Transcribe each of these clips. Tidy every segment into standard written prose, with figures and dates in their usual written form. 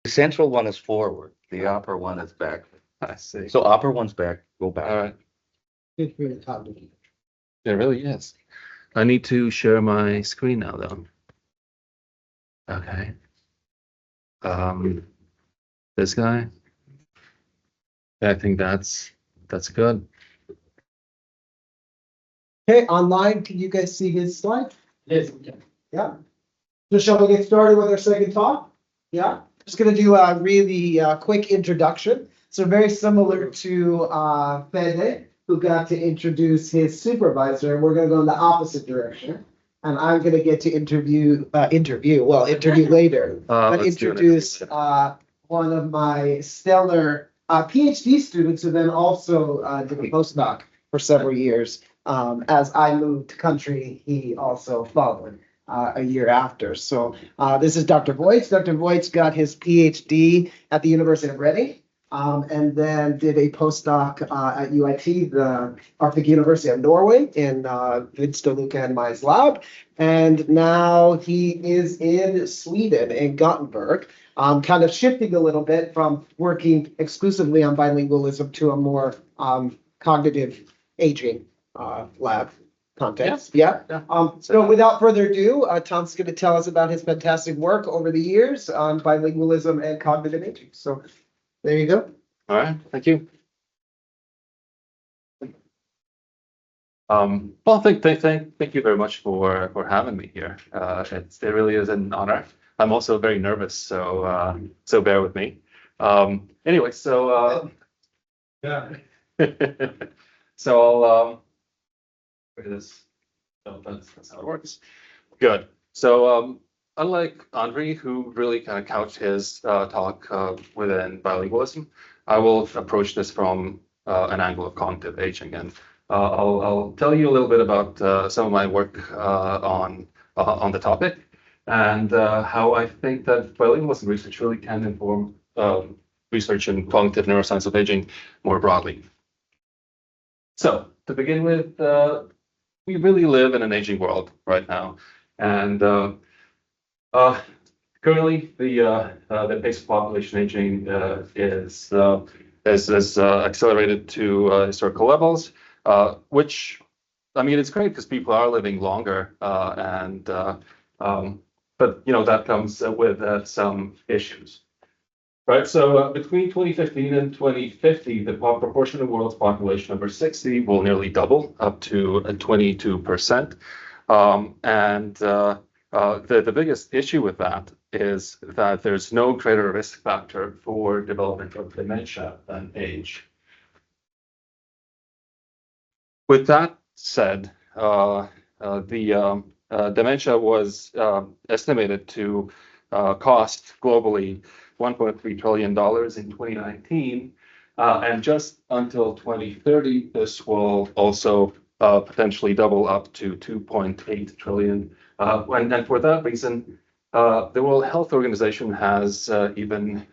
The central one is forward. The upper one is back. I see. So upper one's back, go back. All right. It's really complicated. It really is. I need to share my screen now, though. Okay. This guy. I think that's good. Okay, online, can you guys see his slide? Yes. Yeah. So shall we get started with our second talk? Yeah, just gonna do a really quick introduction. So very similar to Fede, who got to introduce his supervisor. We're gonna go in the opposite direction. And I'm gonna get to interview later. But Let's do an introduce interview. one of my stellar PhD students who then also did a postdoc for several years. As I moved country, he also followed a year after. So this is Dr. Voits. Dr. Voits got his PhD at the University of Reading, and then did a postdoc at UiT, the Arctic University of Norway, in Vidsta Luca and Mai's lab. And now he is in Sweden, in Gothenburg, kind of shifting a little bit from working exclusively on bilingualism to a more cognitive aging lab context. Yeah. So without further ado, Tom's going to tell us about his fantastic work over the years on bilingualism and cognitive aging. So there you go. All right, thank you. Well, thank you very much for having me here. It really is an honor. I'm also very nervous, so bear with me. Anyway, so Yeah. so I'll where this. Oh, that's how it works. Good. So unlike Andre, who really kind of couched his talk within bilingualism, I will approach this from an angle of cognitive aging, and I'll tell you a little bit about some of my work on the topic and how I think that bilingualism research really can inform research in cognitive neuroscience of aging more broadly. So to begin with, we really live in an aging world right now, and currently the pace of population aging is accelerated to historical levels, which I mean it's great because people are living longer, but that comes with some issues. Right, so between 2015 and 2050, the proportion of the world's population over 60 will nearly double, up to 22%. The biggest issue with that is that there's no greater risk factor for development of dementia than age. With that said, the dementia was estimated to cost globally $1.3 trillion in 2019, and just until 2030, this will also potentially double up to 2.8 trillion. And for that reason, the World Health Organization has even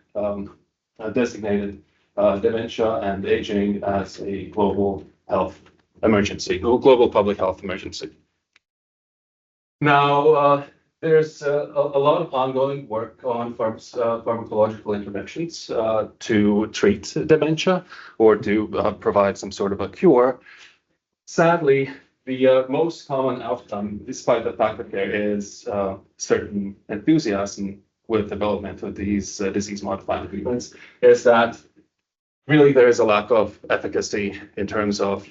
designated dementia and aging as a global health emergency, global public health emergency. Now, there's a lot of ongoing work on pharmacological interventions to treat dementia or to provide some sort of a cure. Sadly, the most common outcome, despite the fact that there is certain enthusiasm with development of these disease-modifying treatments, is that really there is a lack of efficacy in terms of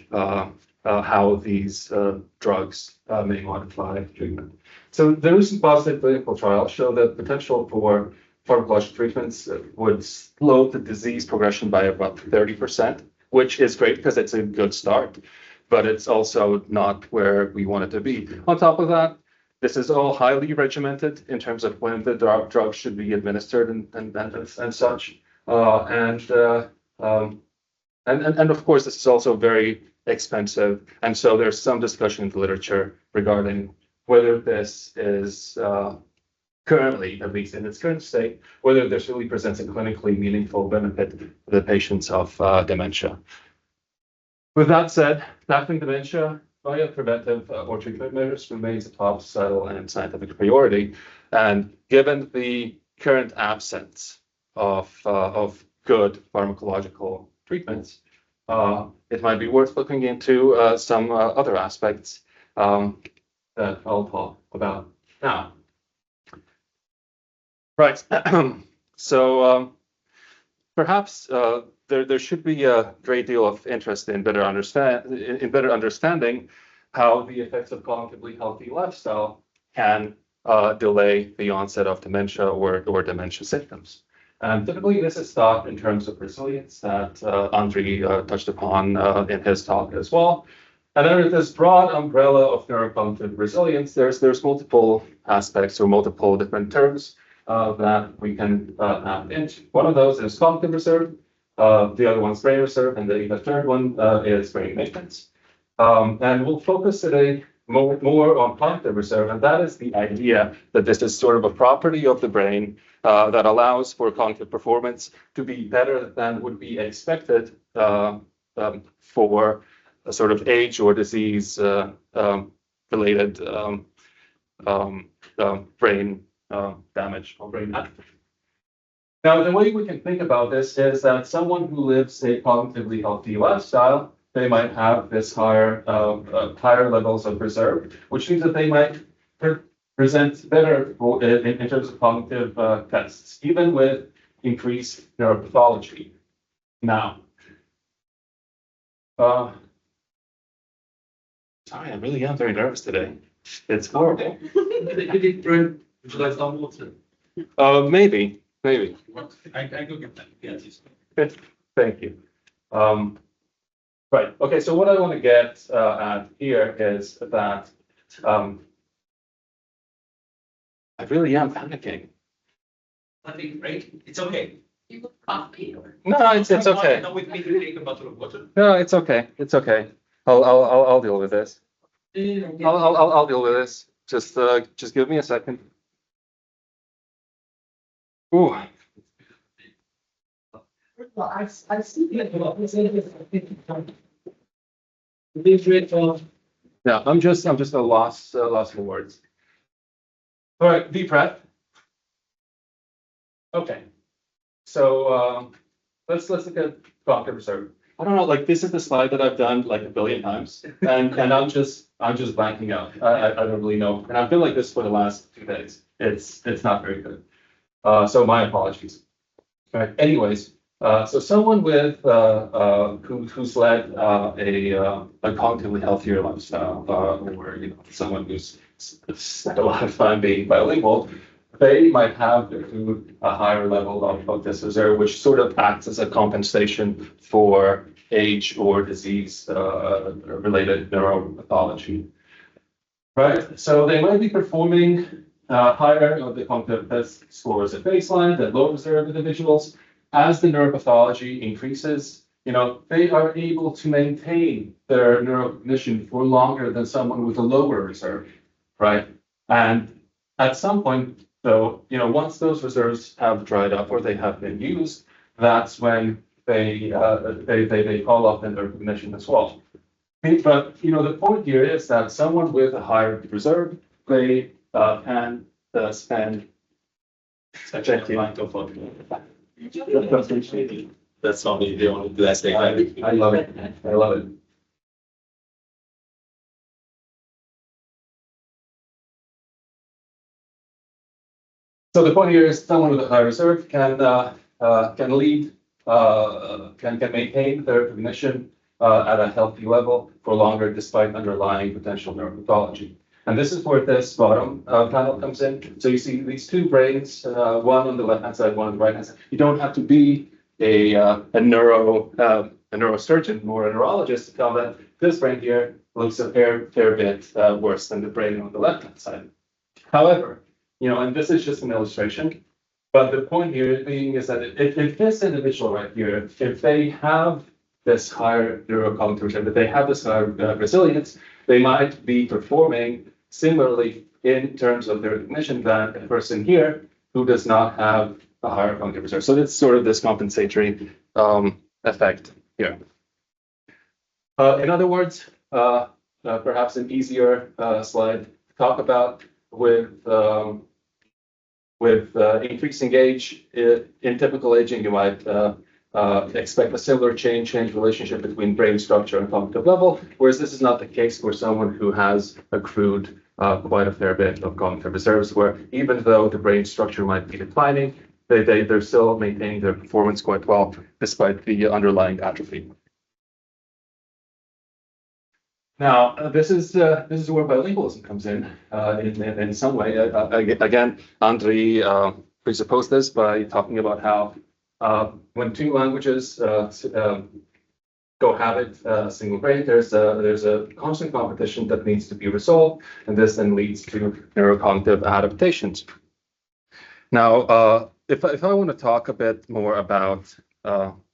how these drugs may modify treatment. So the recent positive clinical trials show that potential for pharmacological treatments would slow the disease progression by about 30%, which is great because it's a good start, but it's also not where we want it to be. On top of that, this is all highly regimented in terms of when the drug should be administered and such. And of course, this is also very expensive. And so there's some discussion in the literature regarding whether this is currently, at least in its current state, whether this really presents a clinically meaningful benefit to the patients of dementia. With that said, tackling dementia via preventive or treatment measures remains a top societal and scientific priority. And given the current absence of good pharmacological treatments, it might be worth looking into some other aspects that I'll talk about now. Right. So perhaps there should be a great deal of interest in better understanding how the effects of cognitively healthy lifestyle can delay the onset of dementia or dementia symptoms. And typically, this is thought in terms of resilience that Andrei touched upon in his talk as well. And under this broad umbrella of neurocognitive resilience, there's multiple aspects or multiple different terms that we can tap into. One of those is cognitive reserve, the other one's brain reserve, and the third one is brain maintenance. And we'll focus today more on cognitive reserve, and that is the idea that this is sort of a property of the brain that allows for cognitive performance to be better than would be expected for a sort of age or disease related brain damage or brain atrophy. Now, the way we can think about this is that someone who lives a cognitively healthy lifestyle, they might have this higher levels of reserve, which means that they might present better in terms of cognitive tests, even with increased neuropathology. Now, sorry, I really am very nervous today. It's horrible. Would you like some water? Maybe. I go get that. Yes. Thank you. Right. Okay. So what I want to get at here is that I really am panicking. I think, right? It's okay. You look coffee or? No, it's okay. Now with me, take a bottle of water. No, it's okay. It's okay. I'll deal with this. I'll deal with this. Just give me a second. Ooh. Well, I see. Yeah, I'm just a loss for words. All right, deep breath. Okay, so let's look at cognitive reserve. I don't know, like this is the slide that I've done like a billion times, and I'm just blanking out. I don't really know, and I've been like this for the last 2 days. It's not very good. So my apologies. All right. Anyways, so someone with who's led a cognitively healthier lifestyle, or someone who's spent a lot of time being bilingual, they might have a higher level of this reserve, which sort of acts as a compensation for age or disease related neuropathology. Right. So they might be performing higher of the cognitive test scores at baseline than low reserve individuals. As the neuropathology increases, they are able to maintain their neurocognition for longer than someone with a lower reserve, right? And at some point, though, once those reserves have dried up or they have been used, that's when they fall off in their cognition as well. But the point here is that someone with a higher reserve, they can spend. Thank you. That's only the only last thing I love it. I love it. So the point here is someone with a high reserve can lead, can maintain their cognition at a healthy level for longer despite underlying potential neuropathology. And this is where this bottom panel comes in. So you see these two brains, one on the left-hand side, one on the right-hand side. You don't have to be a neurosurgeon or a neurologist to tell that this brain here looks a fair bit worse than the brain on the left-hand side. However, and this is just an illustration, but the point here being is that if this individual right here, if they have this higher neurocognitive, if they have this higher resilience, they might be performing similarly in terms of their cognition than a person here who does not have a higher cognitive reserve. So it's sort of this compensatory effect here. In other words, perhaps an easier slide to talk about with with increasing age, in typical aging, you might expect a similar change relationship between brain structure and cognitive level, whereas this is not the case for someone who has accrued quite a fair bit of cognitive reserves, where even though the brain structure might be declining, they're still maintaining their performance quite well despite the underlying atrophy. Now, this is where bilingualism comes in some way. Again, Andre presupposed this by talking about how when two languages cohabit a single brain, there's a constant competition that needs to be resolved, and this then leads to neurocognitive adaptations. Now, if I want to talk a bit more about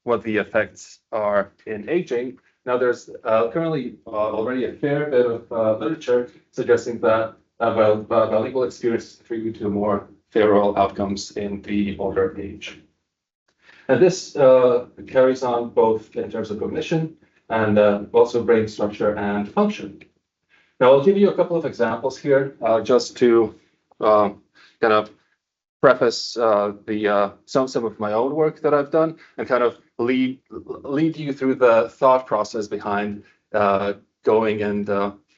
what the effects are in aging, now there's currently already a fair bit of literature suggesting that bilingual experiences contribute to more favorable outcomes in the older age. And this carries on both in terms of cognition and also brain structure and function. Now, I'll give you a couple of examples here just to kind of preface some of my own work that I've done and kind of lead you through the thought process behind going and,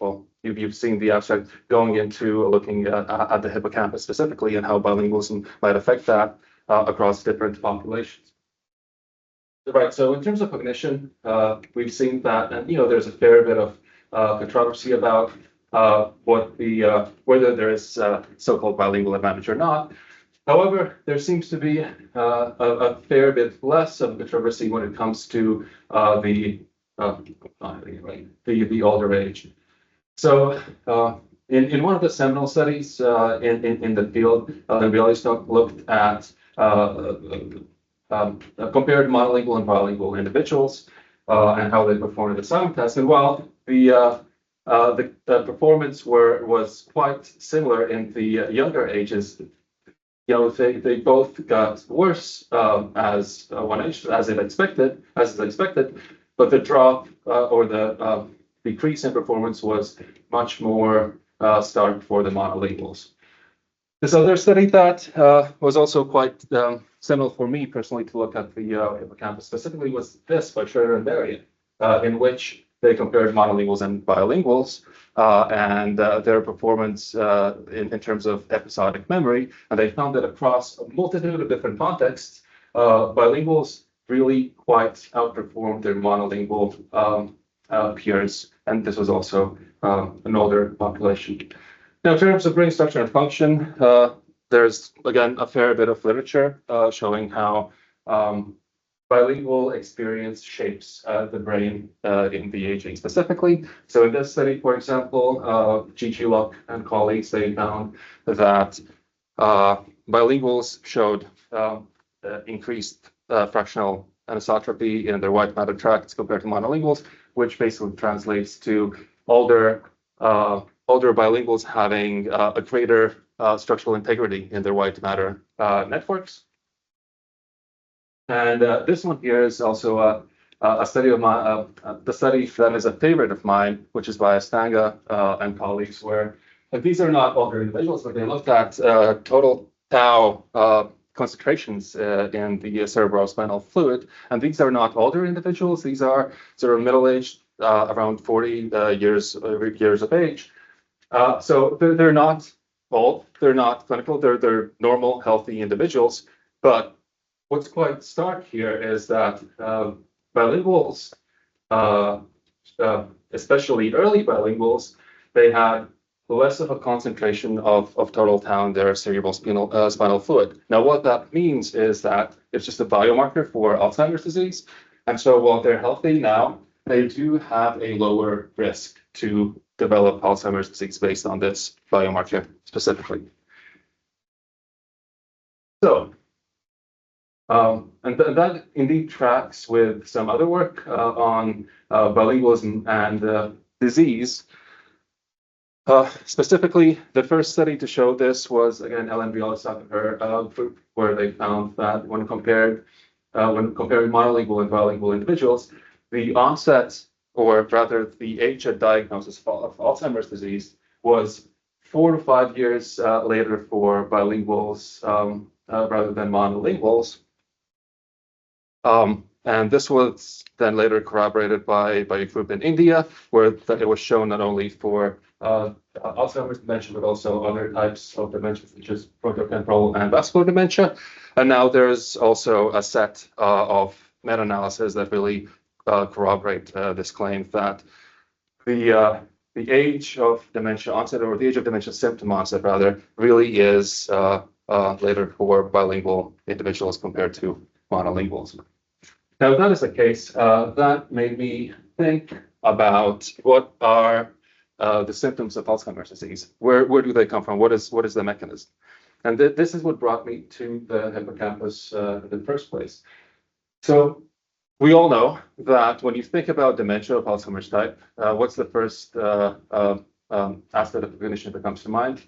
well, you've seen the abstract, going into looking at the hippocampus specifically and how bilingualism might affect that across different populations. Right, so in terms of cognition, we've seen that, and there's a fair bit of controversy about whether there is so-called bilingual advantage or not. However, there seems to be a fair bit less of controversy when it comes to the older age. So in one of the seminal studies in the field, Bilingualism looked at compared monolingual and bilingual individuals and how they performed the silent test. And while the performance was quite similar in the younger ages, they both got worse as one aged, as is expected, but the drop or the decrease in performance was much more stark for the monolinguals. This other study that was also quite seminal for me personally to look at the hippocampus specifically was this by Schroeder and Berrien, in which they compared monolinguals and bilinguals and their performance in terms of episodic memory. And they found that across a multitude of different contexts, bilinguals really quite outperformed their monolingual peers. And this was also an older population. Now, in terms of brain structure and function, there's, again, a fair bit of literature showing how bilingual experience shapes the brain in the aging specifically. So in this study, for example, G.G. Luck and colleagues, they found that bilinguals showed increased fractional anisotropy in their white matter tracts compared to monolinguals, which basically translates to older bilinguals having a greater structural integrity in their white matter networks. And this one here is also a study of the study that is a favorite of mine, which is by Astanga and colleagues, where these are not older individuals, but they looked at total tau concentrations in the cerebrospinal fluid. And these are not older individuals. These are sort of middle-aged, around 40 years of age. So they're not old, they're not clinical, they're normal, healthy individuals. But what's quite stark here is that bilinguals, especially early bilinguals, they had less of a concentration of total tau in their cerebral spinal fluid. Now, what that means is that it's just a biomarker for Alzheimer's disease. And so while they're healthy now, they do have a lower risk to develop Alzheimer's disease based on this biomarker specifically. So, and that indeed tracks with some other work on bilingualism and disease. Specifically, the first study to show this was, again, Ellen Bialystok and her group, where they found that when comparing monolingual and bilingual individuals, the onset, or rather the age at diagnosis of Alzheimer's disease, was 4 to 5 years later for bilinguals rather than monolinguals. And this was then later corroborated by a group in India, where it was shown not only for Alzheimer's dementia, but also other types of dementia, such as frontotemporal and vascular dementia. And now there's also a set of meta-analysis that really corroborate this claim that the age of dementia onset, or the age of dementia symptom onset, rather, really is later for bilingual individuals compared to monolinguals. Now, if that is the case, that made me think about what are the symptoms of Alzheimer's disease. Where do they come from? What is the mechanism? And this is what brought me to the hippocampus in the first place. So we all know that when you think about dementia of Alzheimer's type, what's the first aspect of cognition that comes to mind?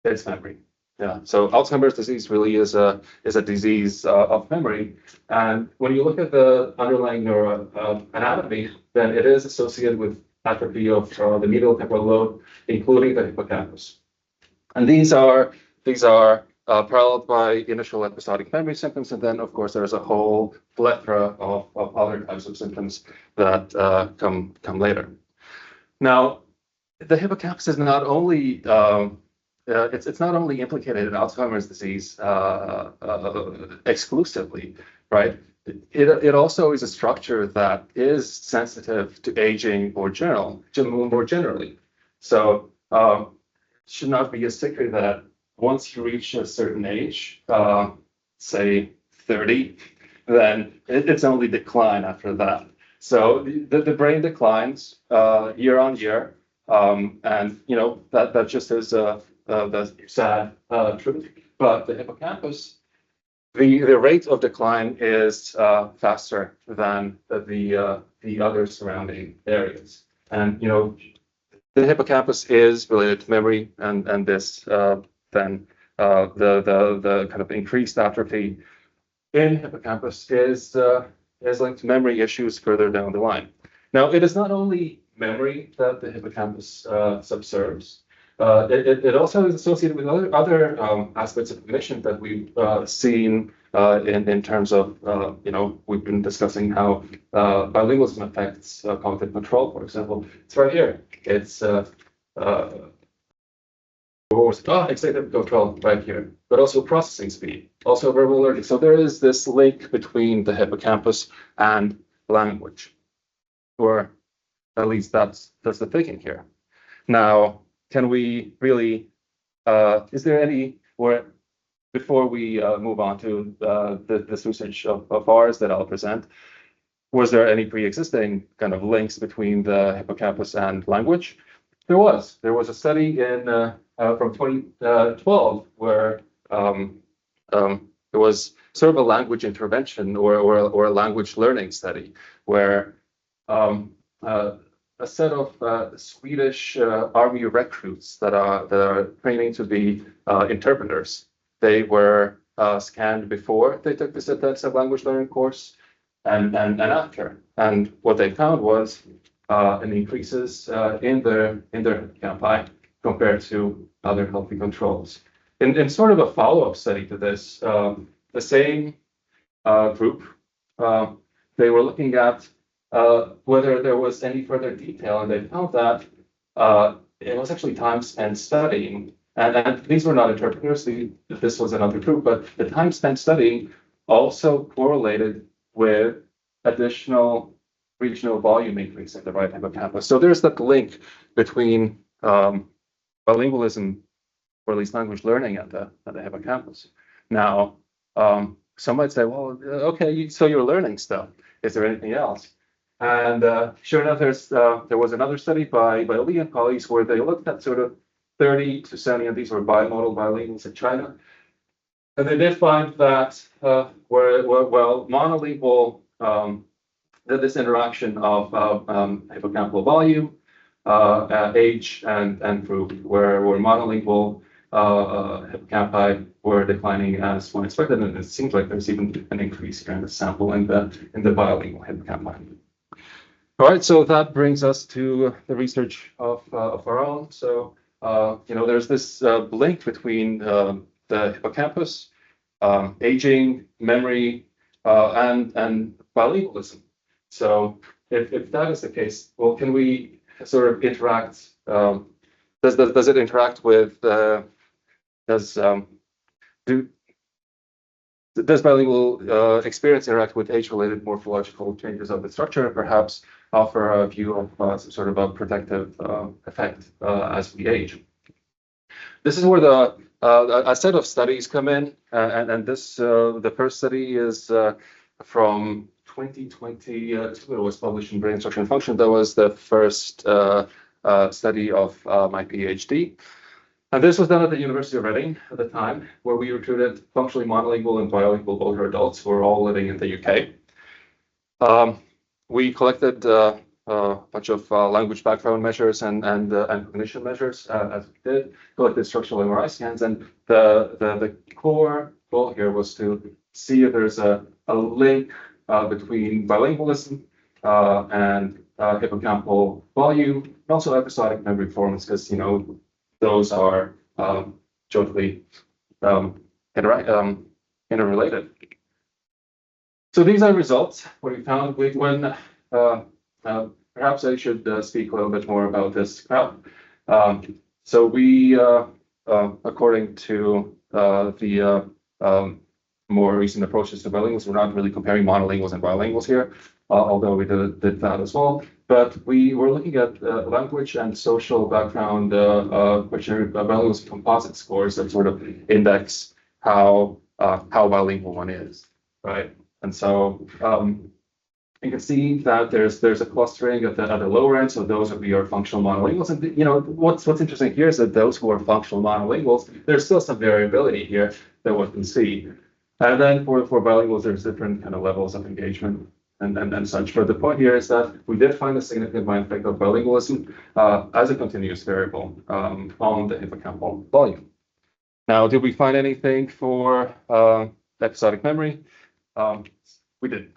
It's memory. Yeah. So Alzheimer's disease really is a disease of memory. And when you look at the underlying neuroanatomy, then it is associated with atrophy of the medial temporal lobe, including the hippocampus. And these are paralleled by initial episodic memory symptoms, and then of course there's a whole plethora of other types of symptoms that come later. Now, the hippocampus is not only it's not only implicated in Alzheimer's disease exclusively, right? It also is a structure that is sensitive to aging more generally. So it should not be a secret that once you reach a certain age, say 30, then it's only decline after that. So the brain declines year on year, and you know that just is the sad truth. But the hippocampus, the rate of decline is faster than the other surrounding areas. And you know, the hippocampus is related to memory, and this then the kind of increased atrophy in hippocampus is linked to memory issues further down the line. Now, it is not only memory that the hippocampus subserves. It also is associated with other aspects of cognition that we've seen in terms of, you know, we've been discussing how bilingualism affects cognitive control, for example. It's right here. It's executive control right here, but also processing speed, also verbal learning. So there is this link between the hippocampus and language, or at least that's the thinking here. Now, can we really, is there any, or before we move on to this research of ours that I'll present, was there any pre-existing kind of links between the hippocampus and language? There was a study in from 2012 where there was sort of a language intervention or a language learning study where a set of Swedish army recruits that are training to be interpreters. They were scanned before they took this intensive language learning course and after. And what they found was an increases in their hippocampi compared to other healthy controls. In sort of a follow-up study to this, the same group, they were looking at whether there was any further detail, and they found that it was actually time spent studying. And these were not interpreters, this was another group, but the time spent studying also correlated with additional regional volume increase in the right hippocampus. So there's that link between bilingualism, or at least language learning, and the hippocampus. Now, some might say, well, okay, so you're learning stuff. Is there anything else? And sure enough, there was another study by Li and colleagues where they looked at sort of 30 to 70, and these were bimodal bilinguals in China. And they did find that monolingual, this interaction of hippocampal volume, age, and group, where monolingual hippocampi were declining as one expected, and it seems like there's even an increase here in the sample in the bilingual hippocampi. All right, so that brings us to the research of our own. So there's this link between the hippocampus, aging, memory, and bilingualism. So if that is the case, well, can we sort of interact? Does it interact with does bilingual experience interact with age-related morphological changes of the structure, and perhaps offer a view of some sort of a protective effect as we age? This is where a set of studies come in, and this the first study is from 2022. It was published in Brain Structure and Function. That was the first study of my PhD. And this was done at the University of Reading at the time, where we recruited functionally monolingual and bilingual older adults who were all living in the UK. We collected a bunch of language background measures and cognition measures as we did, collected structural MRI scans, and the core goal here was to see if there's a link between bilingualism and hippocampal volume, and also episodic memory performance, because those are jointly interrelated. So these are results. What we found when perhaps I should speak a little bit more about this crowd. So we, according to the more recent approaches to bilinguals, we're not really comparing monolinguals and bilinguals here, although we did that as well. But we were looking at language and social background questionnaire bilingual composite scores that sort of index how bilingual one is, right? And so you can see that there's a clustering at the lower end. So those would be our functional monolinguals. And what's interesting here is that those who are functional monolinguals, there's still some variability here that one can see. And then for bilinguals, there's different kind of levels of engagement and such. But the point here is that we did find a significant effect of bilingualism as a continuous variable on the hippocampal volume. Now, did we find anything for episodic memory? We did.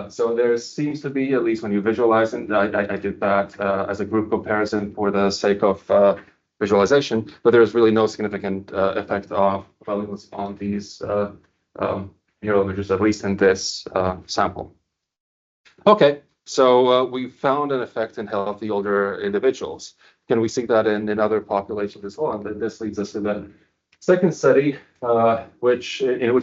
So there seems to be, at least when you visualize it, I did that as a group comparison for the sake of visualization, but there's really no significant effect of bilingualism on these neural images, at least in this sample. Okay, so we found an effect in healthy older individuals. Can we see that in other populations as well? And this leads us to the second study, in which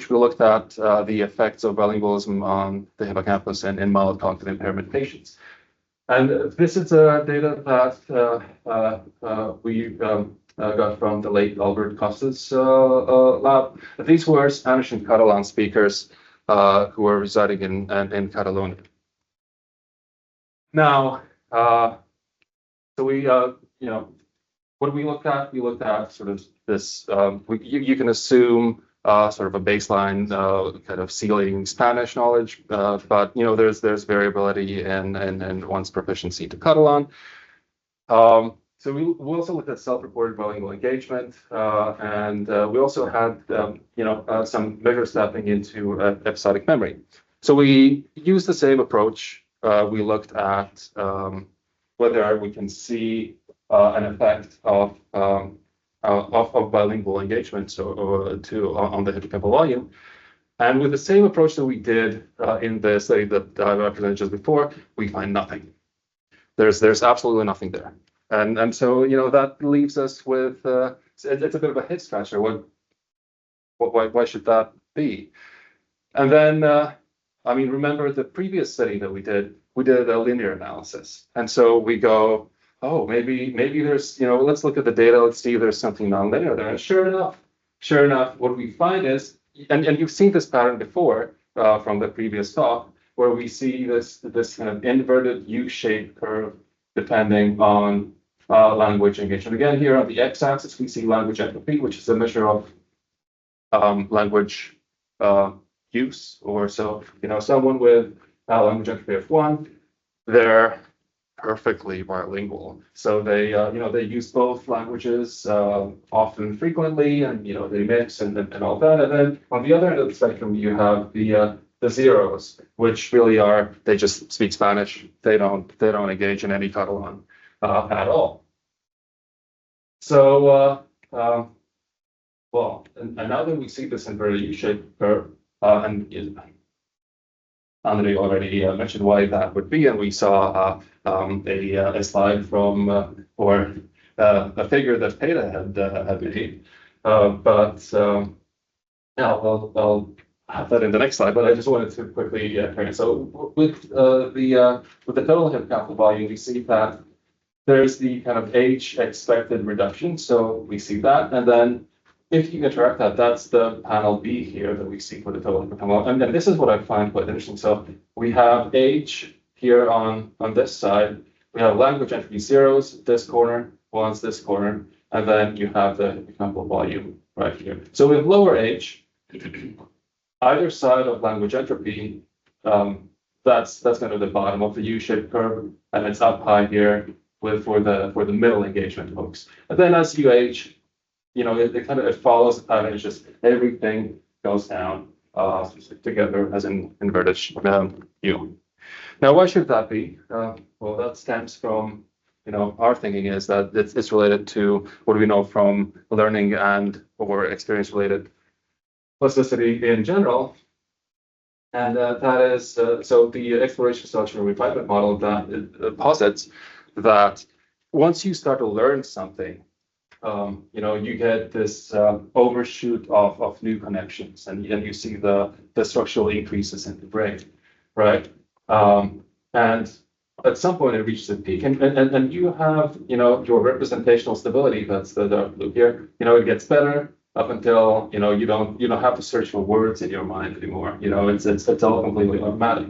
we looked at the effects of bilingualism on the hippocampus and mild cognitive impairment patients. And this is data that we got from the late Albert Costa's lab. These were Spanish and Catalan speakers who were residing in Catalonia. Now, so we, what we looked at? We looked at sort of this. You can assume sort of a baseline kind of ceiling Spanish knowledge, but there's variability in one's proficiency to Catalan. So we also looked at self-reported bilingual engagement, and we also had some measures tapping into episodic memory. So we used the same approach. We looked at whether we can see an effect of bilingual engagement on the hippocampal volume. And with the same approach that we did in the study that I represented just before, we find nothing. There's absolutely nothing there. And so that leaves us with it's a bit of a head scratcher. Why should that be? And then remember the previous study that we did a linear analysis, and so we go, oh, maybe there's, let's look at the data, let's see if there's something nonlinear there. And sure enough, what we find is, and you've seen this pattern before from the previous talk, where we see this kind of inverted U-shaped curve depending on language engagement. Again, here on the x-axis, we see language entropy, which is a measure of language use, or so, someone with language entropy of 1, they're perfectly bilingual. So they use both languages often, frequently, and they mix and all that. And then on the other end of the spectrum, you have the zeros, which really they just speak Spanish. They don't engage in any Catalan at all. Well, and now that we see this inverted U-shaped curve, and Andre already mentioned why that would be, and we saw a slide from or a figure that Peter had made. Yeah, I'll have that in the next slide, but I just wanted to quickly turn it. So with the total hippocampal volume, we see that there's the kind of age expected reduction. So we see that, and then if you interact that, that's the panel B here that we see for the total hippocampal. And then this is what I find quite interesting. So we have age here on this side. We have language entropy zeros, this corner, ones, this corner, and then you have the hippocampal volume right here. So with lower age, either side of language entropy, that's kind of the bottom of the U-shaped curve, and it's up high here for the middle engagement hooks. And then as you age, it follows the pattern. It's just everything goes down together as an inverted U. Now, why should that be? Well, that stems from our thinking is that it's related to what we know from learning and or experience related plasticity in general. And that is, so the exploration selection refinement model that posits that once you start to learn something, you get this overshoot of new connections, and you see the structural increases in the brain, right? And at some point it reaches a peak, and you have, your representational stability, that's the dark blue here, it gets better up until, you don't have to search for words in your mind anymore. It's all completely automatic.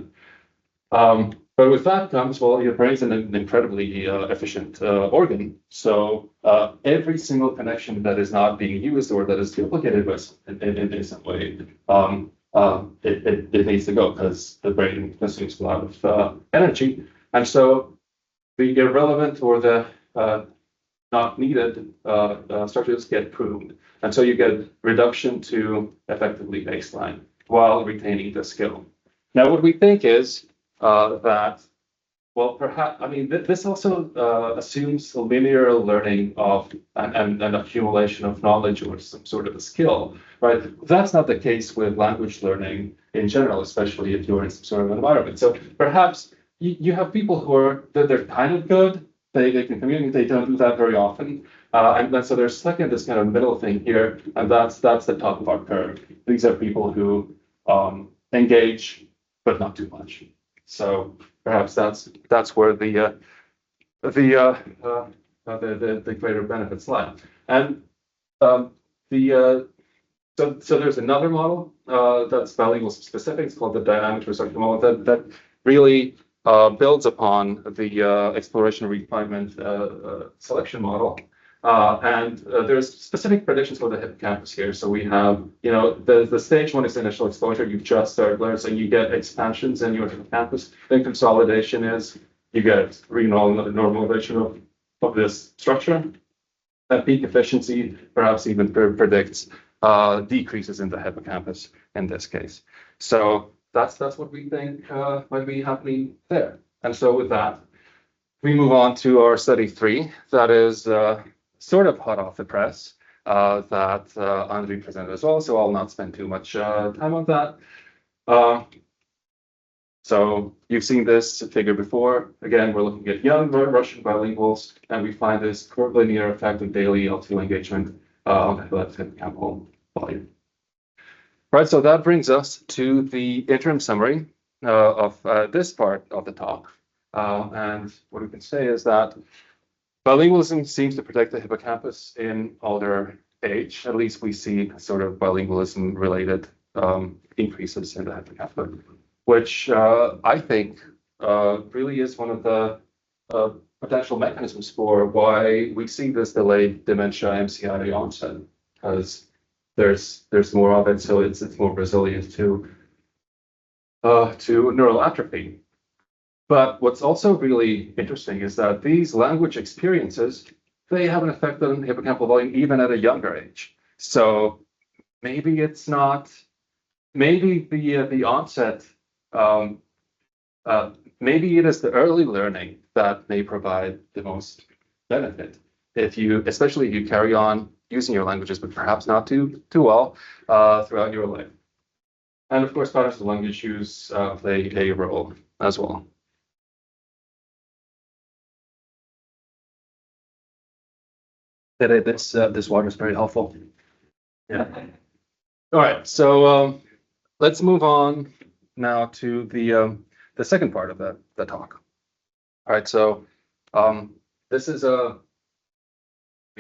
But with that comes, well, your brain's an incredibly efficient organ. So every single connection that is not being used or that is duplicated in some way, it needs to go because the brain consumes a lot of energy. And so the irrelevant or the not needed structures get pruned. And so you get reduction to effectively baseline while retaining the skill. Now, what we think is that, well, perhaps, this also assumes a linear learning of and accumulation of knowledge or some sort of a skill, right? That's not the case with language learning in general, especially if you're in some sort of environment. So perhaps you have people who they're kind of good, they can communicate, they don't do that very often. And then so they're stuck in this kind of middle thing here, and that's the top of our curve. These are people who engage, but not too much. So perhaps that's where the greater benefits lie. And so there's another model that's bilingual specific. It's called the dynamic research model that really builds upon the exploration refinement selection model. And there's specific predictions for the hippocampus here. So we have, the stage one is initial exposure. You've just started learning, so you get expansions in your hippocampus. Then consolidation is you get normalization of this structure. At peak efficiency, perhaps even predicts decreases in the hippocampus in this case. So that's what we think might be happening there. And so with that, we move on to our study 3. That is sort of hot off the press that Andre presented as well, so I'll not spend too much time on that. So you've seen this figure before. Again, we're looking at young Russian bilinguals, and we find this curvilinear effect of daily L2 engagement on the left hippocampal volume. Right, so that brings us to the interim summary of this part of the talk. And what we can say is that bilingualism seems to protect the hippocampus in older age. At least we see sort of bilingualism-related increases in the hippocampus, which I think really is one of the potential mechanisms for why we see this delayed dementia MCI onset, because there's more of it, so it's more resilient to neural atrophy. But what's also really interesting is that these language experiences, they have an effect on hippocampal volume even at a younger age. So maybe it's not, maybe the onset, maybe it is the early learning that may provide the most benefit. especially if you carry on using your languages, but perhaps not too well throughout your life. And of course, patterns of language use play a role as well. This water is very helpful. Yeah. All right. So let's move on now to the second part of the talk. All right. So this is I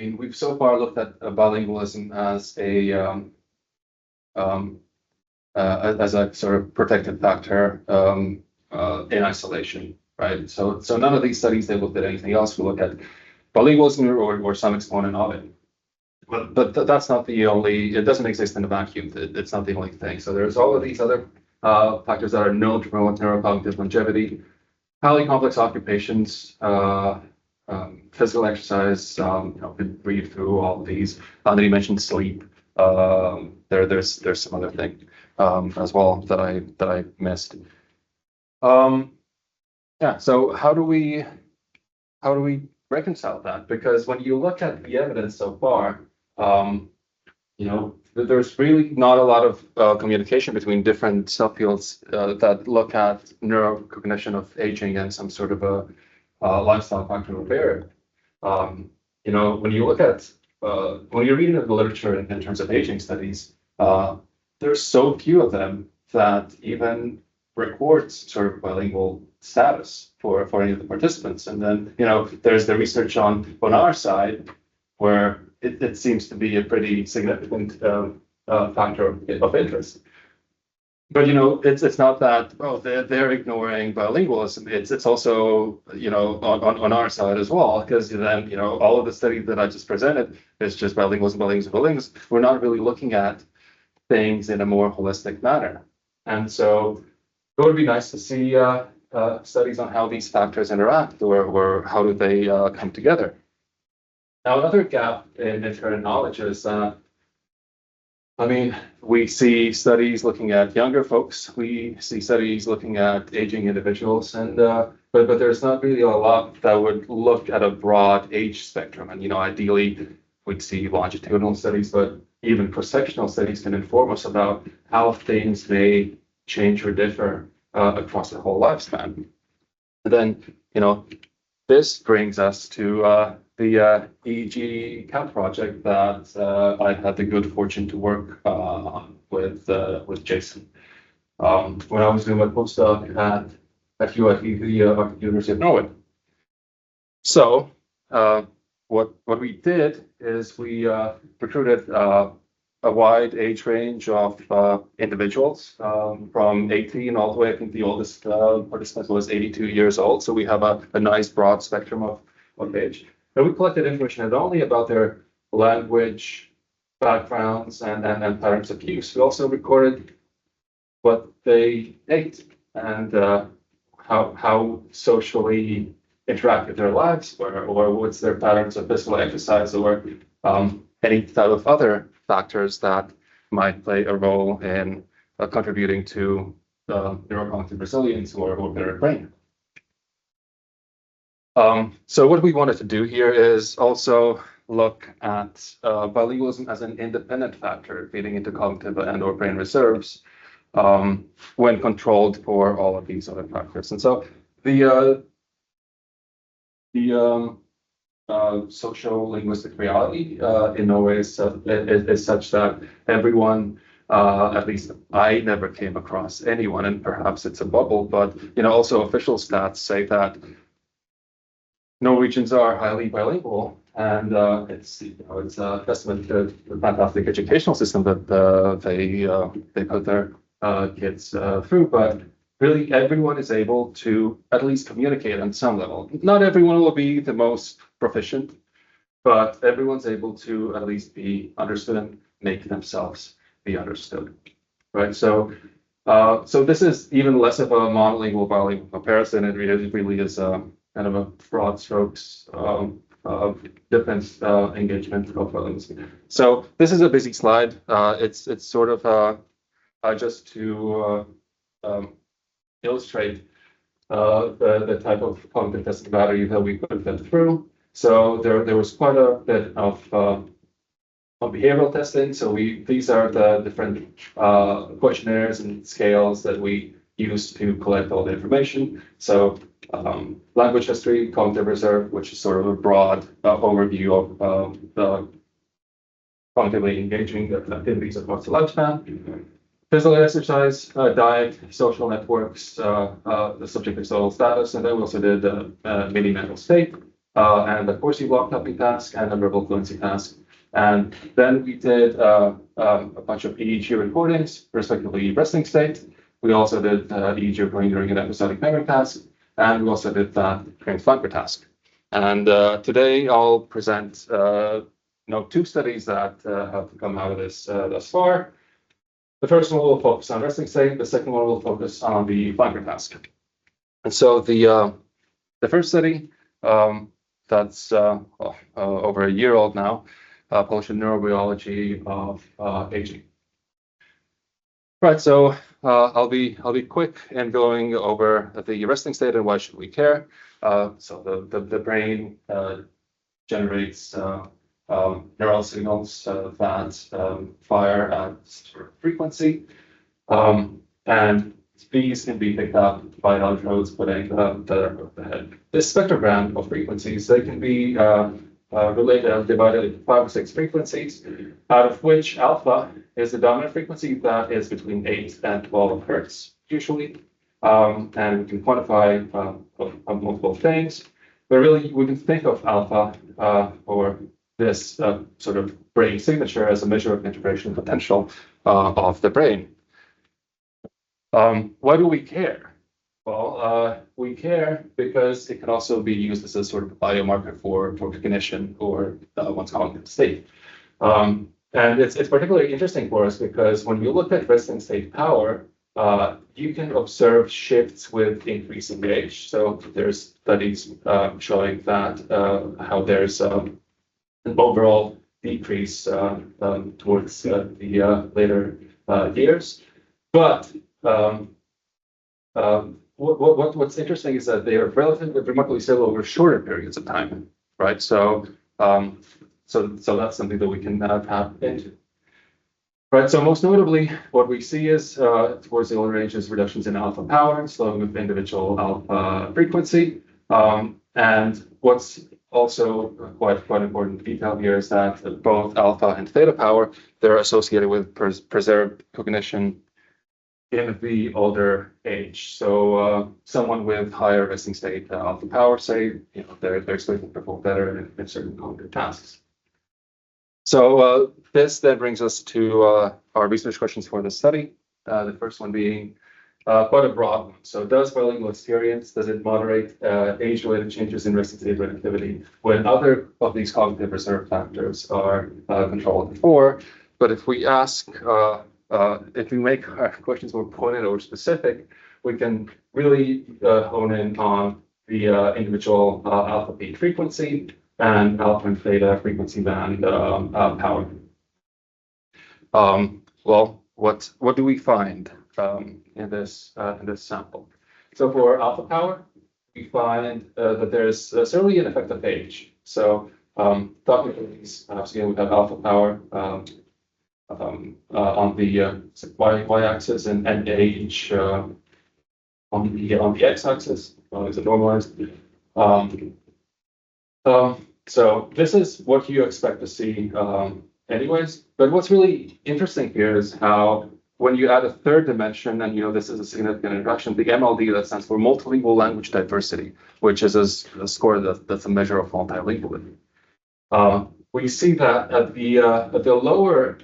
mean, we've so far looked at bilingualism as a sort of protective factor in isolation, right? So none of these studies, they looked at anything else. We look at bilingualism or some exponent of it. But that's not the only, it doesn't exist in a vacuum. It's not the only thing. So there's all of these other factors that are known to promote neurocognitive longevity, highly complex occupations, physical exercise, could read through all of these. Then you mentioned sleep. There's some other thing as well that I missed. Yeah. So how do we reconcile that? Because when you look at the evidence so far, there's really not a lot of communication between different subfields that look at neurocognition of aging and some sort of a lifestyle factor or barrier. When you look at when you're reading the literature in terms of aging studies, there's so few of them that even records sort of bilingual status for any of the participants. And then, there's the research on our side where it seems to be a pretty significant factor of interest. But it's not that they're ignoring bilingualism. It's also on our side as well, because then all of the studies that I just presented is just bilingualism. We're not really looking at things in a more holistic manner, and so it would be nice to see studies on how these factors interact or how do they come together. Now, another gap in current knowledge is we see studies looking at younger folks. We see studies looking at aging individuals, and but there's not really a lot that would look at a broad age spectrum. And ideally, we'd see longitudinal studies, but even cross-sectional studies can inform us about how things may change or differ across the whole lifespan. And then, this brings us to the EEG CAP project that I had the good fortune to work on with Jason when I was doing my postdoc at UIT, the University of Norway. So what we did is we recruited a wide age range of individuals from 18 all the way. I think the oldest participant was 82 years old. So we have a nice broad spectrum of age. And we collected information not only about their language backgrounds and patterns of use. We also recorded what they ate and how socially interactive their lives were, or what's their patterns of physical exercise, or any type of other factors that might play a role in contributing to neurocognitive resilience or better brain. So what we wanted to do here is also look at bilingualism as an independent factor feeding into cognitive and/or brain reserves when controlled for all of these other factors. And so the social linguistic reality in Norway is such that everyone, at least I never came across anyone, and perhaps it's a bubble, but also official stats say that Norwegians are highly bilingual, and it's a testament to the fantastic educational system that they put their kids through. But really, everyone is able to at least communicate on some level. Not everyone will be the most proficient, but everyone's able to at least be understood and make themselves be understood, right? So this is even less of a monolingual bilingual comparison. It really is kind of a broad strokes defense engagement of bilingualism. So this is a busy slide. It's sort of just to illustrate the type of cognitive testing battery that we put them through. So there was quite a bit of behavioral testing. So these are the different questionnaires and scales that we use to collect all the information. So language history, cognitive reserve, which is sort of a broad overview of the cognitively engaging activities across the lifespan. Physical exercise, diet, social networks, the subjective social status, and then we also did mini mental state, and the Corsi block typing task, and a verbal fluency task. And then we did a bunch of EEG recordings, respectively resting state. We also did EEG recording during an episodic memory task, and we also did that during flanker task. And today I'll present two studies that have come out of this thus far. The first one will focus on resting state. The second one will focus on the flanker task. And so the first study that's over a year old now, published in Neurobiology of Aging. Right. So I'll be quick in going over the resting state and why should we care. So the brain generates neural signals that fire at sort of frequency, and these can be picked up by electrodes putting the head. This spectrogram of frequencies, they can be related and divided into 5 or 6 frequencies, out of which alpha is the dominant frequency that is between 8 and 12 hertz usually, and we can quantify multiple things. But really, we can think of alpha or this sort of brain signature as a measure of integration potential of the brain. Why do we care? Well, we care because it can also be used as a sort of biomarker for cognition or one's cognitive state. And it's particularly interesting for us because when you look at resting state power, you can observe shifts with increasing age. So there's studies showing that how there's an overall decrease towards the later years. But what's interesting is that they are remarkably stable over shorter periods of time, right? So that's something that we can tap into. Right, so most notably, what we see is towards the older ages, reductions in alpha power, slowing of individual alpha frequency. And what's also quite important detail here is that both alpha and theta power, they're associated with preserved cognition in the older age. So someone with higher resting state alpha power, say, they're expected to perform better in certain cognitive tasks. So this then brings us to our research questions for the study. The first one being quite a broad one. So does bilingual experience, does it moderate age-related changes in resting state brain activity when other of these cognitive reserve factors are controlled before? But if we ask, if we make our questions more pointed or specific, we can really hone in on the individual alpha peak frequency and alpha and theta frequency band power. Well, what do we find in this sample? So for alpha power, we find that there's certainly an effect of age. So talking about these, again, we have alpha power on the y-axis and age on the x-axis is normalized. So this is what you expect to see anyways. But what's really interesting here is how when you add a third dimension, and this is a significant introduction, the MLD, that stands for multilingual language diversity, which is a score that's a measure of multilingualism. We see that at the lower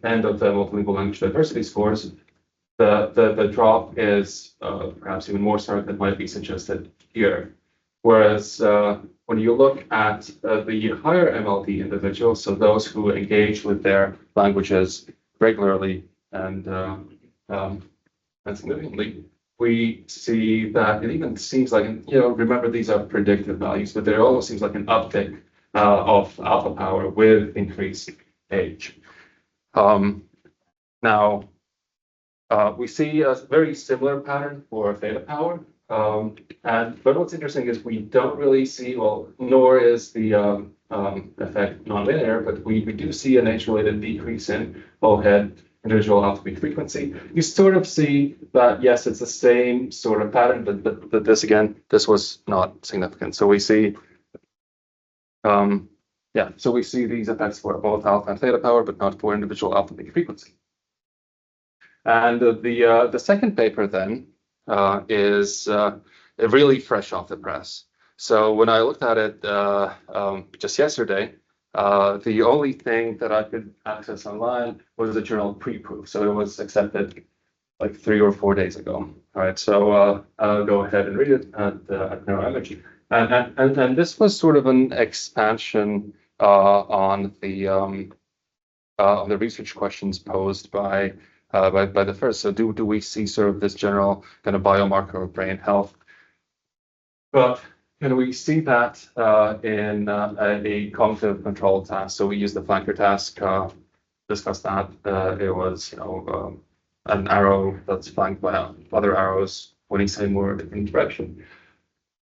end of the multilingual language diversity scores, the drop is perhaps even more stark than might be suggested here. Whereas when you look at the higher MLD individuals, so those who engage with their languages regularly and significantly, we see that it even seems like, remember these are predictive values, but there almost seems like an uptick of alpha power with increased age. Now, we see a very similar pattern for theta power. But what's interesting is we don't really see, well, nor is the effect nonlinear, but we do see an age-related decrease in whole-head individual alpha beat frequency. You sort of see that, yes, it's the same sort of pattern, but this again, this was not significant. So we see, so we see these effects for both alpha and theta power, but not for individual alpha beat frequency. And the second paper then is really fresh off the press. So when I looked at it just yesterday, the only thing that I could access online was the journal preproof. So it was accepted like 3 or 4 days ago. All right, so I'll go ahead and read it at Neuroenergy. And this was sort of an expansion on the research questions posed by the first. So do we see sort of this general kind of biomarker of brain health? But can we see that in a cognitive control task? So we use the flanker task, discussed that. It was, an arrow that's flanked by other arrows pointing same or different direction.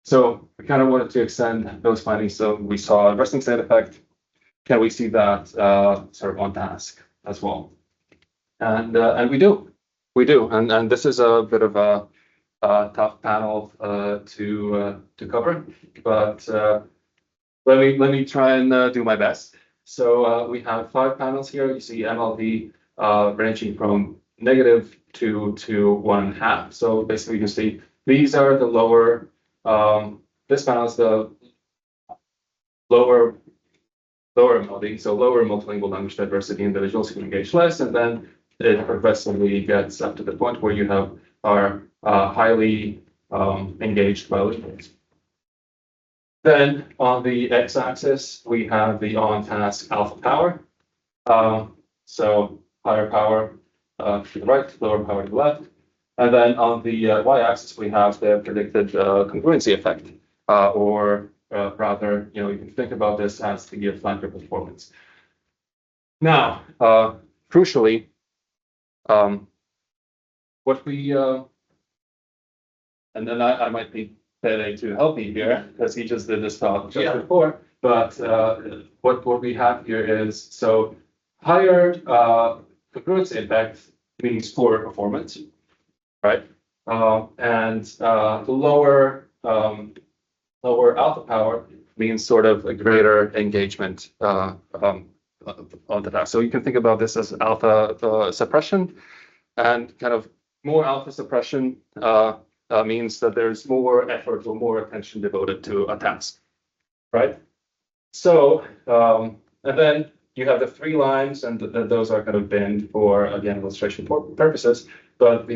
So we kind of wanted to extend those findings. So we saw a resting state effect. Can we see that sort of on task as well? And we do. And this is a bit of a tough panel to cover, but let me try and do my best. So we have 5 panels here. You see MLD ranging from negative to 1.5. So basically, you can see these are the lower. This panel is the lower MLD, so lower multilingual language diversity individuals who engage less, and then it progressively gets up to the point where you have our highly engaged bilinguals. Then on the x-axis, we have the on-task alpha power. So higher power to the right, lower power to the left. And then on the y-axis, we have the predicted congruency effect, or rather, you can think about this as the flanker performance. Now, crucially, what we and then I might be Pele to help me here because he just did this talk just before. But what we have here is so higher congruency effect means poorer performance, right? And the lower alpha power means sort of a greater engagement on the task. So you can think about this as alpha suppression, and kind of more alpha suppression means that there's more effort or more attention devoted to a task, right? So, and then you have the 3 lines, and those are kind of binned for, again, illustration purposes. But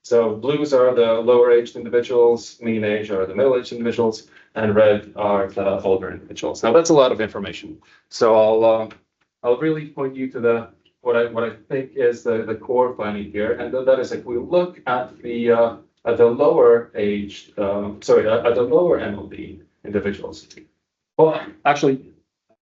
so blues are the lower aged individuals, mean age are the middle aged individuals, and red are the older individuals. Now that's a lot of information. So I'll really point you to what I think is the core finding here, and that is if we look at the lower aged, at the lower MLD individuals. Well, actually,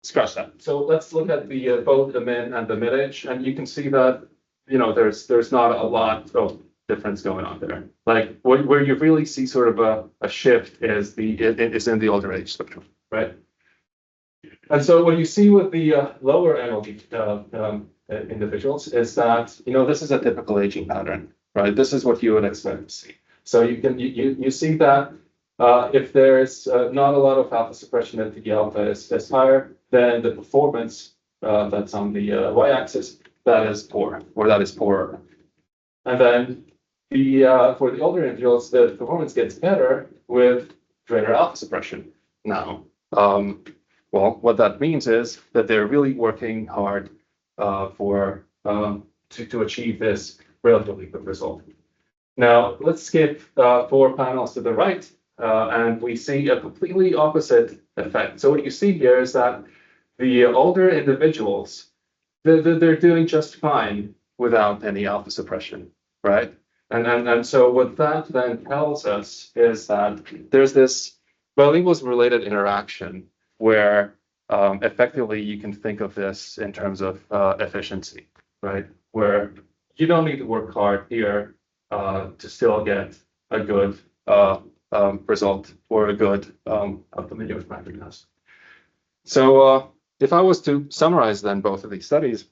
scratch that. So let's look at the both the min and the mid-age, and you can see that there's not a lot of difference going on there. Like where you really see sort of a shift is in the older age spectrum, right? And so what you see with the lower MLD individuals is that this is a typical aging pattern, right? This is what you would expect to see. So you see that if there's not a lot of alpha suppression and the alpha is higher, then the performance that's on the y-axis, that is poor, or that is poorer. And then for the older individuals, the performance gets better with greater alpha suppression. Now, well, what that means is that they're really working hard to achieve this relatively good result. Now, let's skip 4 panels to the right, and we see a completely opposite effect. So what you see here is that the older individuals, they're doing just fine without any alpha suppression, right? And so what that then tells us is that there's this bilingualism-related interaction where effectively you can think of this in terms of efficiency, right? Where you don't need to work hard here to still get a good result or a good outcome in your practice. So if I was to summarize then both of these studies,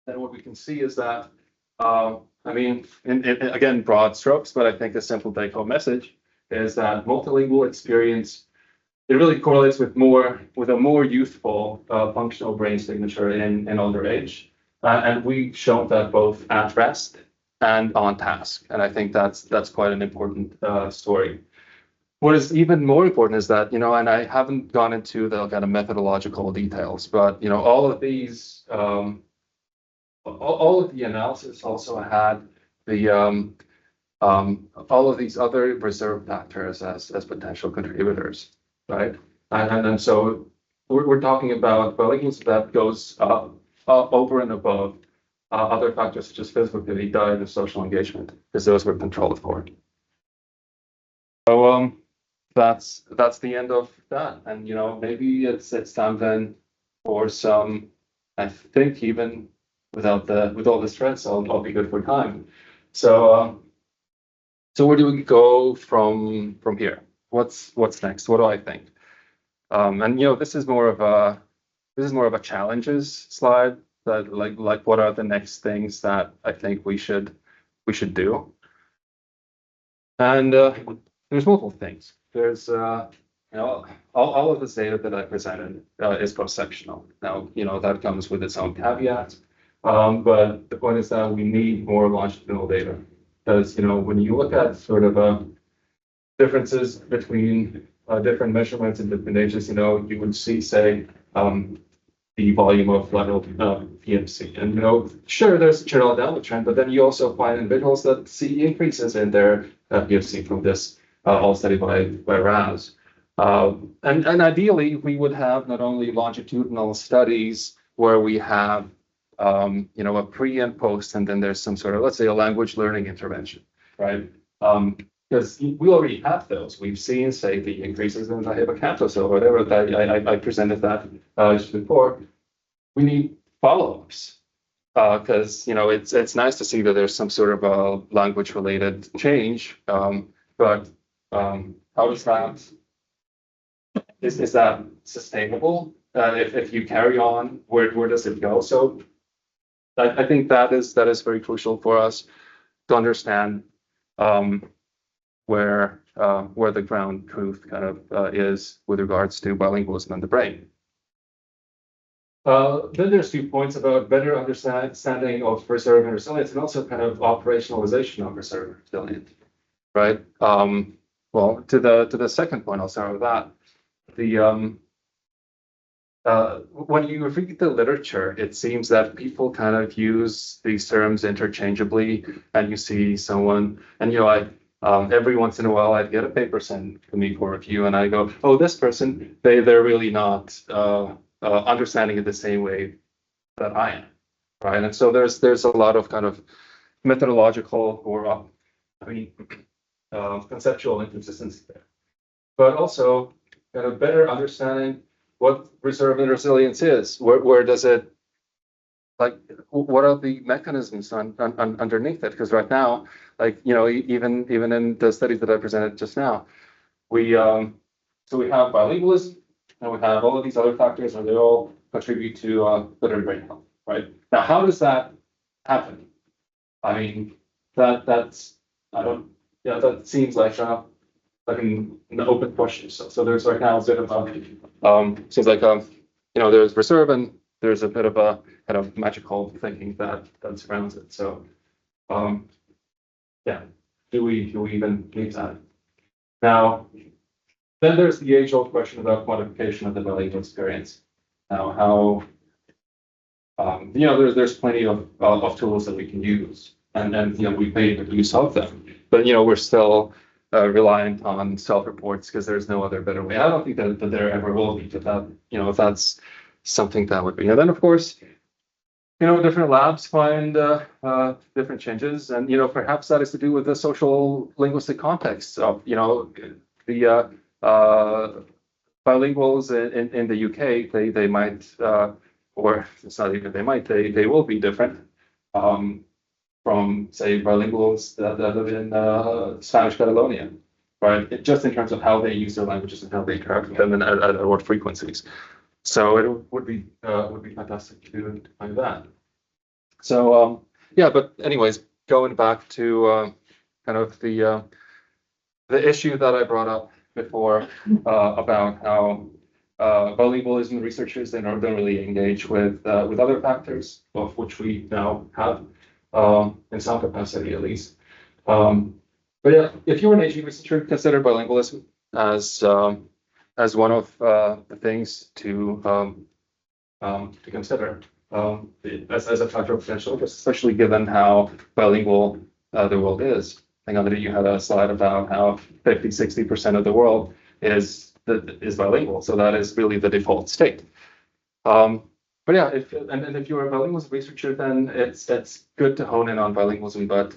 then what we can see is that, I mean, again, broad strokes, but I think a simple take-home message is that multilingual experience, it really correlates with a more youthful functional brain signature in older age. And we've shown that both at rest and on task. And I think that's quite an important story. What is even more important is that, you know, and I haven't gone into the kind of methodological details, but, you know, all of these, all of the analysis also had the, all of these other reserve factors as potential contributors, right? And so we're talking about bilingualism that goes over and above other factors such as physical activity, diet, and social engagement, because those were controlled for. So that's the end of that. And you know, maybe it's time then for some, I think even with all the stress, I'll be good for time. So where do we go from here? What's next? What do I think? And you know, this is more of a challenges slide. That like what are the next things that I think we should do? And there's multiple things. There's you know, all of this data that I presented is cross-sectional. Now, you know, that comes with its own caveats. But the point is that we need more longitudinal data, because you know, when you look at sort of differences between different measurements in different ages, you know, you would see, say, the volume of lateral PMC, and you know, sure, there's a general downward trend, but then you also find individuals that see increases in their PMC from this all studied by Raz. And ideally, we would have not only longitudinal studies where we have you know, a pre and post, and then there's some sort of, let's say, a language learning intervention, right? Because we already have those. We've seen, say, the increases in the hippocampus or whatever that I presented that just before. We need follow-ups because you know, it's nice to see that there's some sort of a language-related change, but how does that is that sustainable? If you carry on, where does it go? So I think that is very crucial for us to understand where the ground truth kind of is with regards to bilingualism and the brain. Then there's 2 points about better understanding of reserve and resilience, and also kind of operationalization of reserve and resilience, right? Well, to the second point, I'll start with that. When you read the literature, it seems that people kind of use these terms interchangeably, and you see someone, and you know, every once in a while I'd get a paper sent to me for review, and I go, oh, this person, they're really not understanding it the same way that I am, right? And so there's a lot of kind of methodological or conceptual inconsistency there, but also kind of better understanding what reserve and resilience is. Where does it, like, what are the mechanisms underneath it? Because right now, like, you know, even in the studies that I presented just now, we have bilingualism, and we have all of these other factors, and they all contribute to better brain health, right? Now, how does that happen? I mean, that seems like an open question. So there's right now a bit of seems like you know, there's reserve and there's a bit of a kind of magical thinking that surrounds it. So yeah, do we even need that? Now, then there's the age-old question about quantification of the bilingual experience. Now, how you know, there's plenty of tools that we can use, and you know, we've made use of them, but you know, we're still reliant on self-reports because there's no other better way. I don't think that there ever will be, but that, you know, if that's something that would be. And then, of course, you know, different labs find different changes, and you know, perhaps that is to do with the social linguistic context of, you know, the bilinguals in the UK. They might, or it's not even they might, they will be different from, say, bilinguals that live in Spanish Catalonia, right? Just in terms of how they use their languages and how they interact with them and at what frequencies. So it would be fantastic to find that. So yeah, but anyways, going back to kind of the issue that I brought up before about how bilingualism researchers they don't really engage with other factors of which we now have in some capacity at least. But yeah, if you're an aging researcher, consider bilingualism as one of the things to consider as a factor of potential interest, especially given how bilingual the world is. I think that you had a slide about how 50-60% of the world is bilingual, so that is really the default state. But yeah, if you're a bilingual researcher, then it's good to hone in on bilingualism, but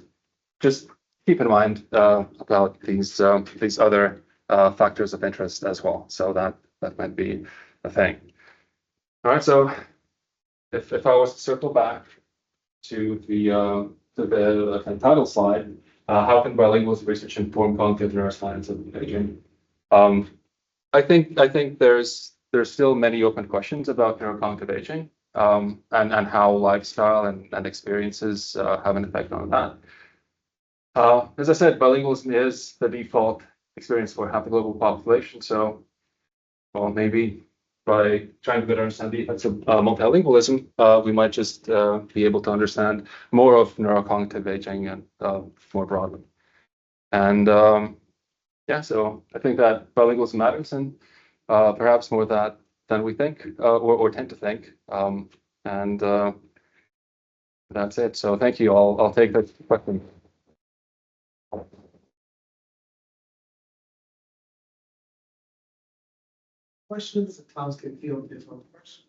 just keep in mind about these other factors of interest as well. So that might be a thing. All right, so if I was to circle back to the title slide, how can bilingual research inform cognitive neuroscience and aging? I think there's still many open questions about neurocognitive aging, and how lifestyle and experiences have an effect on that. As I said, bilingualism is the default experience for half the global population. So, well, maybe by trying to better understand the effects of multilingualism, we might just be able to understand more of neurocognitive aging and more broadly. And yeah, so I think that bilingualism matters, and perhaps more than we think or tend to think. And that's it. So thank you. I'll take that question. Questions, Tom's can field different questions.